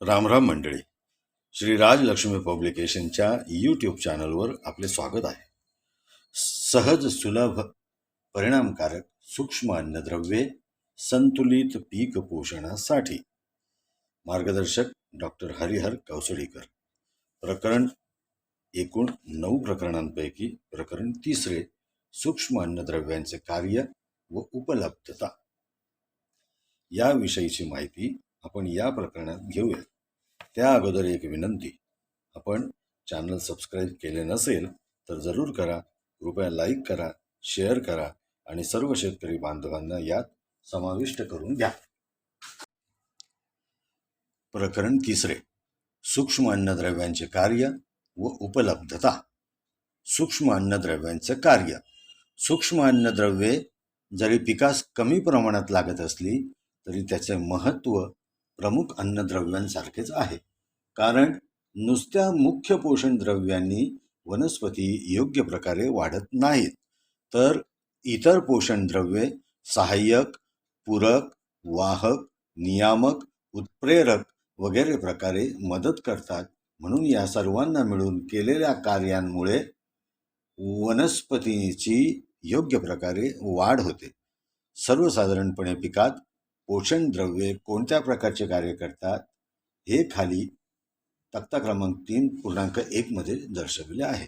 रामराम मंडळी. श्री राजलक्ष्मी पब्लिकेशनच्या यूट्यूब चॅनलवर आपले स्वागत आहे. सहज, सुलभ, परिणामकारक सूक्ष्म अन्नद्रव्ये संतुलित पीक पोषणासाठी. मार्गदर्शक डॉक्टर हरिहर कौसडीकर. प्रकरण एकूण 9 प्रकरणांपैकी प्रकरण 3 सूक्ष्म अन्नद्रव्यांचे कार्य व उपलब्धता याविषयीची माहिती आपण या प्रकरणात घेऊया. त्या अगोदर एक विनंती, आपण चॅनल सबस्क्राईब केले नसेल तर जरूर करा. कृपया लाईक करा, शेअर करा आणि सर्व शेतकरी बांधवांना यात समाविष्ट करून घ्या. प्रकरण 3 सूक्ष्म अन्नद्रव्यांचे कार्य व उपलब्धता. सूक्ष्म अन्नद्रव्यांचे कार्य. सूक्ष्म अन्नद्रव्ये जरी पिकास कमी प्रमाणात लागत असली तरी त्याचे महत्त्व प्रमुख अन्नद्रव्यांसारखेच आहे. कारण नुसत्या मुख्य पोषण द्रव्यांनी वनस्पती योग्य प्रकारे वाढत नाहीत, तर इतर पोषण द्रव्ये सहाय्यक, पूरक, वाहक, नियामक, उत्प्रेरक वगैरे प्रकारे मदत करतात. म्हणून या सर्वांना मिळून केलेल्या कार्यांमुळे वनस्पतीची योग्य प्रकारे वाढ होते. सर्वसाधारणपणे पिकात पोषण द्रव्ये कोणत्या प्रकारचे कार्य करतात हे खाली तक्ता क्रमांक 3.1 मध्ये दर्शविले आहे.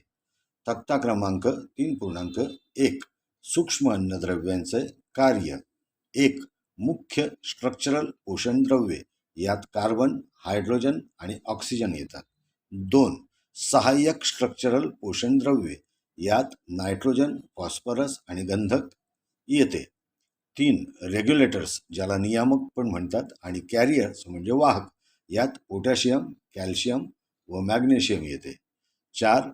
तक्ता क्रमांक 3.1 सूक्ष्म अन्नद्रव्यांचे कार्य. 1. मुख्य स्ट्रक्चरल पोषण द्रव्ये, यात कार्बन, हायड्रोजन आणि ऑक्सिजन येतात. 2. सहाय्यक स्ट्रक्चरल पोषण द्रव्ये, यात नायट्रोजन, फॉस्फरस आणि गंधक येते. 3. रेग्युलेटर्स, ज्याला नियामक पण म्हणतात, आणि कॅरियर्स म्हणजे वाहक, यात पोटॅशियम, कॅल्शियम व मॅग्नेशियम येते. 4.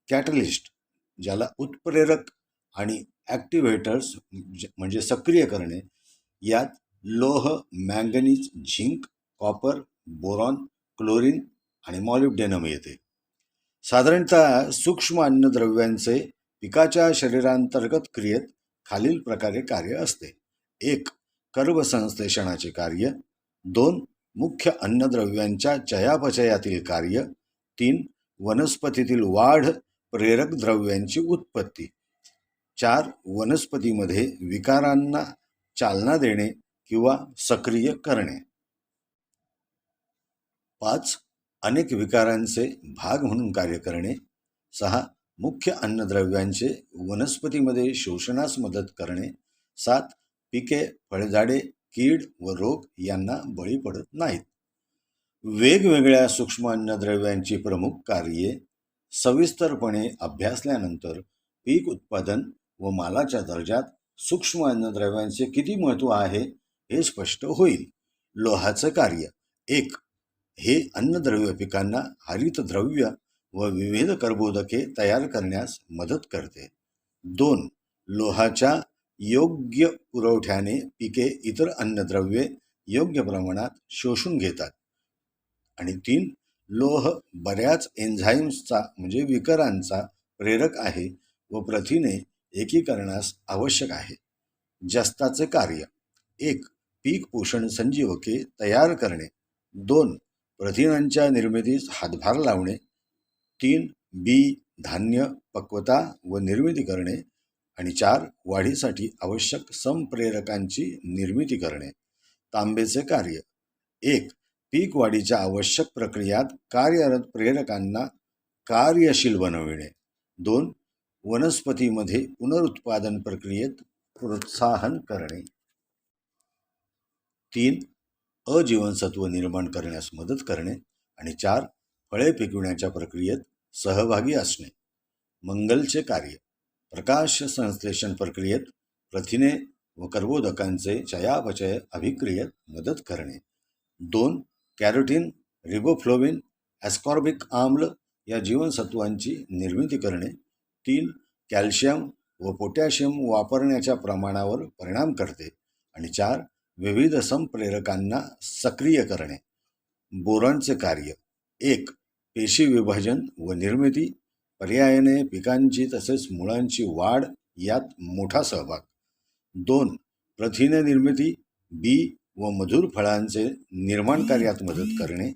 कॅटलिस्ट, ज्याला उत्प्रेरक आणि ॲक्टिव्हेटर्स म्हणजे सक्रिय करणे, यात लोह, manganese, zinc, copper, boron, chlorine आणि मॉलिब्डेनम येते. साधारणतः सूक्ष्म अन्नद्रव्यांचे पिकाच्या शरीरांतर्गत क्रियेत खालील प्रकारे कार्य असते. 1. कर्बसंश्लेषणाचे कार्य. 2. मुख्य अन्नद्रव्यांच्या चयापचयातील कार्य. 3. वनस्पतीतील वाढ प्रेरक द्रव्यांची उत्पत्ती. 4. वनस्पतीमध्ये विकारांना चालना देणे किंवा सक्रिय करणे. 5. अनेक विकारांचे भाग म्हणून कार्य करणे. 6. मुख्य अन्नद्रव्यांचे वनस्पतीमध्ये शोषणास मदत करणे. 7. पिके, फळझाडे, कीड व रोग यांना बळी पडत नाहीत. वेगवेगळ्या सूक्ष्म अन्नद्रव्यांची प्रमुख कार्ये सविस्तरपणे अभ्यासल्यानंतर पीक उत्पादन व मालाच्या दर्जात सूक्ष्म अन्नद्रव्यांचे किती महत्त्व आहे हे स्पष्ट होईल. लोहाचं कार्य. 1. हे अन्नद्रव्य पिकांना हरितद्रव्य व विविध कर्बोदके तयार करण्यास मदत करते. 2. लोहाच्या योग्य पुरवठ्याने पिके इतर अन्नद्रव्ये योग्य प्रमाणात शोषून घेतात. आणि 3. लोह बऱ्याच एन्झाईम्सचा म्हणजे विकारांचा प्रेरक आहे व प्रथिने एकीकरणास आवश्यक आहे. जस्ताचे कार्य. 1. पीक पोषण संजीवके तयार करणे. 2. प्रथिनांच्या निर्मितीस हातभार लावणे. 3. बी, धान्य, पक्वता व निर्मिती करणे. आणि 4. वाढीसाठी आवश्यक संप्रेरकांची निर्मिती करणे. तांबेचे कार्य. 1. पीक वाढीच्या आवश्यक प्रक्रियात कार्यरत प्रेरकांना कार्यशील बनविणे. 2. वनस्पतीमध्ये पुनरुत्पादन प्रक्रियेत प्रोत्साहन करणे. 3. अजीवनसत्व निर्माण करण्यास मदत करणे. आणि 4. फळे पिकविण्याच्या प्रक्रियेत सहभागी असणे. मंगलचे कार्य. प्रकाश संश्लेषण प्रक्रियेत प्रथिने व कर्बोदकांचे चयापचय अभिक्रियेत मदत करणे. 2. कॅरोटीन, रिबोफ्लोविन, ॲस्कॉर्बिक आम्ल या जीवनसत्वांची निर्मिती करणे. 3. कॅल्शियम व पोटॅशियम वापरण्याच्या प्रमाणावर परिणाम करते. आणि 4. विविध संप्रेरकांना सक्रिय करणे. बोरॉनचे कार्य. 1. पेशी विभाजन व निर्मिती, पर्यायाने पिकांची तसेच मुळांची वाढ यात मोठा सहभाग. 2. प्रथिने निर्मिती, बी व मधुर फळांचे निर्माण कार्यात मदत करणे.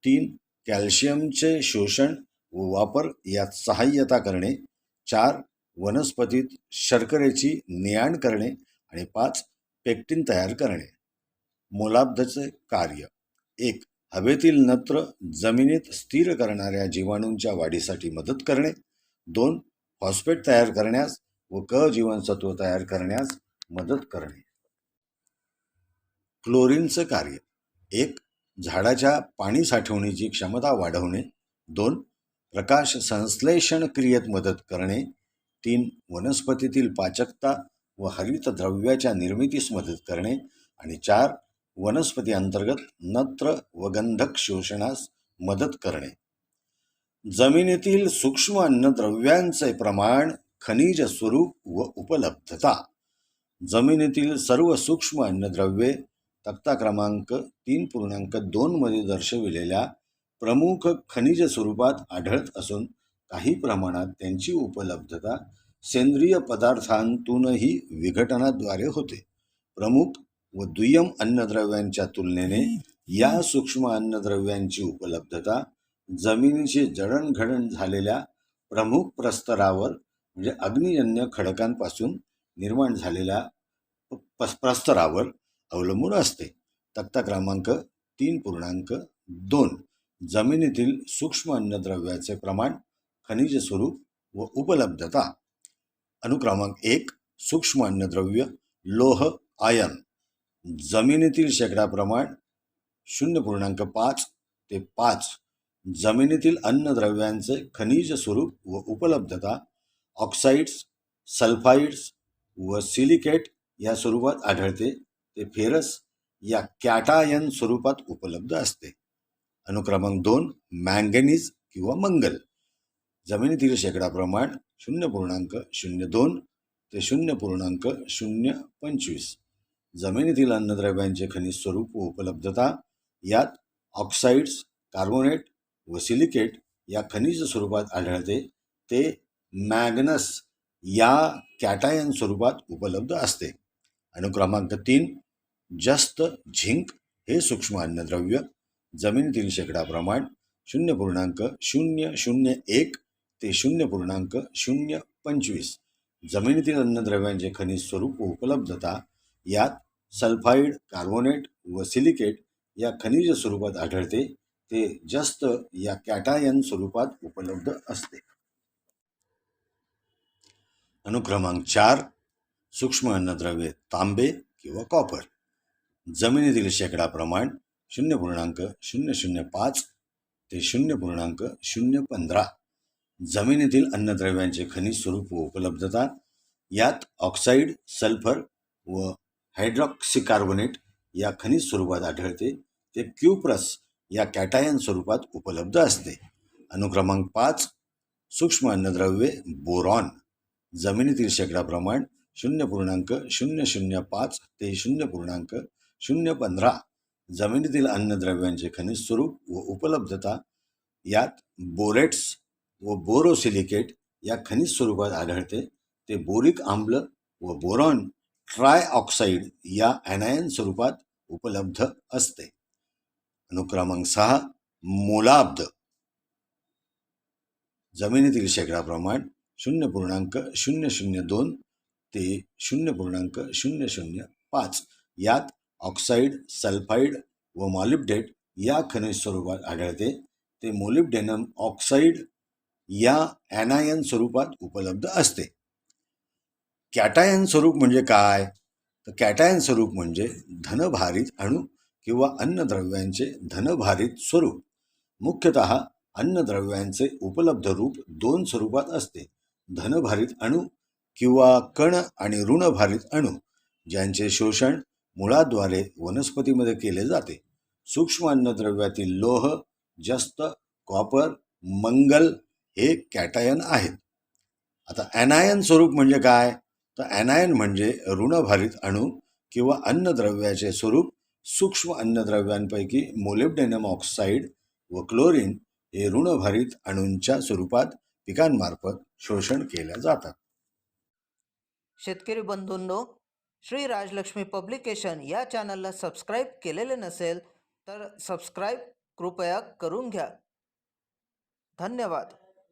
3. कॅल्शियमचे शोषण व वापर यात सहाय्यता करणे. 4. वनस्पतीत शर्करेची ने-आण करणे. आणि 5. पेक्टिन तयार करणे. मोलाब्धचे कार्य. 1. हवेतील नत्र जमिनीत स्थिर करणाऱ्या जीवाणूंच्या वाढीसाठी मदत करणे. 2. फॉस्फेट तयार करण्यास व क जीवनसत्व तयार करण्यास मदत करणे. क्लोरीनचं कार्य. 1. झाडाच्या पाणी साठवणीची क्षमता वाढवणे. 2. प्रकाश संश्लेषण क्रियेत मदत करणे. 3. वनस्पतीतील पाचकता व हरितद्रव्याच्या निर्मितीस मदत करणे. आणि 4. वनस्पती अंतर्गत नत्र व गंधक शोषणास मदत करणे. जमिनीतील सूक्ष्म अन्नद्रव्यांचे प्रमाण, खनिज स्वरूप व उपलब्धता. जमिनीतील सर्व सूक्ष्म अन्नद्रव्ये तक्ता क्रमांक 3.2 मध्ये दर्शविलेल्या प्रमुख खनिज स्वरूपात आढळत असून काही प्रमाणात त्यांची उपलब्धता सेंद्रिय पदार्थांतूनही विघटनाद्वारे होते. प्रमुख व दुय्यम अन्नद्रव्यांच्या तुलनेने या सूक्ष्म अन्नद्रव्यांची उपलब्धता जमिनीचे जडणघडण झालेल्या प्रमुख प्रस्तरावर म्हणजे अग्निजन्य खडकांपासून निर्माण झालेल्या प्रस्तरावर अवलंबून असते. तक्ता क्रमांक 3.2 जमिनीतील सूक्ष्म अन्नद्रव्याचे प्रमाण, खनिज स्वरूप व उपलब्धता. अनुक्रमांक 1 सूक्ष्म अन्नद्रव्य लोह आयन. जमिनीतील शेकडा प्रमाण 0.5 ते 5. जमिनीतील अन्नद्रव्यांचे खनिज स्वरूप व उपलब्धता ऑक्साईड्स, सल्फाइड्स व सिलिकेट या स्वरूपात आढळते. ते फेरस या कॅटायन स्वरूपात उपलब्ध असते. अनुक्रमांक 2 मँगनीज किंवा मंगल. जमिनीतील शेकडा प्रमाण 0.02 ते 0.025. जमिनीतील अन्नद्रव्यांचे खनिज स्वरूप व उपलब्धता यात ऑक्साईड्स, कार्बोनेट व सिलिकेट या खनिज स्वरूपात आढळते. ते मॅग्नस या कॅटायन स्वरूपात उपलब्ध असते. अनुक्रमांक 3 जस्त झिंक हे सूक्ष्म अन्नद्रव्य. जमिनीतील शेकडा प्रमाण 0.001 ते 0.025. जमिनीतील अन्नद्रव्यांचे खनिज स्वरूप व उपलब्धता यात सल्फाइड, कार्बोनेट व सिलिकेट या खनिज स्वरूपात आढळते. ते जस्त या कॅटायन स्वरूपात उपलब्ध असते. अनुक्रमांक 4 सूक्ष्म अन्नद्रव्ये तांबे किंवा कॉपर. जमिनीतील शेकडा प्रमाण 0.005 ते 0.015. जमिनीतील अन्नद्रव्यांचे खनिज स्वरूप व उपलब्धता यात ऑक्साईड, सल्फर व हायड्रॉक्सीकार्बोनेट या खनिज स्वरूपात आढळते. ते क्युप्रस या कॅटायन स्वरूपात उपलब्ध असते. अनुक्रमांक 5 सूक्ष्म अन्नद्रव्ये बोरॉन. जमिनीतील शेकडा प्रमाण 0.005 ते 0.015. जमिनीतील अन्नद्रव्यांचे खनिज स्वरूप व उपलब्धता यात बोरेट्स व बोरोसिलिकेट या खनिज स्वरूपात आढळते. ते बोरिक आम्ल व बोरॉन ट्रायऑक्साईड या ॲनायन स्वरूपात उपलब्ध असते. अनुक्रमांक 6 मोलाब्ध. जमिनीतील शेकडा प्रमाण 0.002 ते 0.005. यात ऑक्साईड, सल्फाइड व मॉलिब्डेट या खनिज स्वरूपात आढळते. ते मोलिब्डेनम ऑक्साईड या ॲनायन स्वरूपात उपलब्ध असते. कॅटायन स्वरूप म्हणजे काय? तर कॅटायन स्वरूप म्हणजे धनभारित अणू किंवा अन्नद्रव्यांचे धनभारित स्वरूप. मुख्यतः अन्नद्रव्यांचे उपलब्ध रूप 2 स्वरूपात असते: धनभारित अणू किंवा कण आणि ऋणभारित अणू, ज्यांचे शोषण मुळाद्वारे वनस्पतीमध्ये केले जाते. सूक्ष्म अन्नद्रव्यातील लोह, जस्त, कॉपर, मंगल हे कॅटायन आहेत. आता ॲनायन स्वरूप म्हणजे काय? तर ॲनायन म्हणजे ऋणभारित अणू किंवा अन्नद्रव्याचे स्वरूप. सूक्ष्म अन्नद्रव्यांपैकी मोलिब्डेनम ऑक्साईड व क्लोरीन हे ऋणभारित अणूंच्या स्वरूपात पिकांमार्फत शोषण केल्या जातात. शेतकरी बंधूंनो, श्री राजलक्ष्मी पब्लिकेशन या चॅनलला सबस्क्राईब केलेले नसेल तर सबस्क्राईब कृपया करून घ्या. धन्यवाद.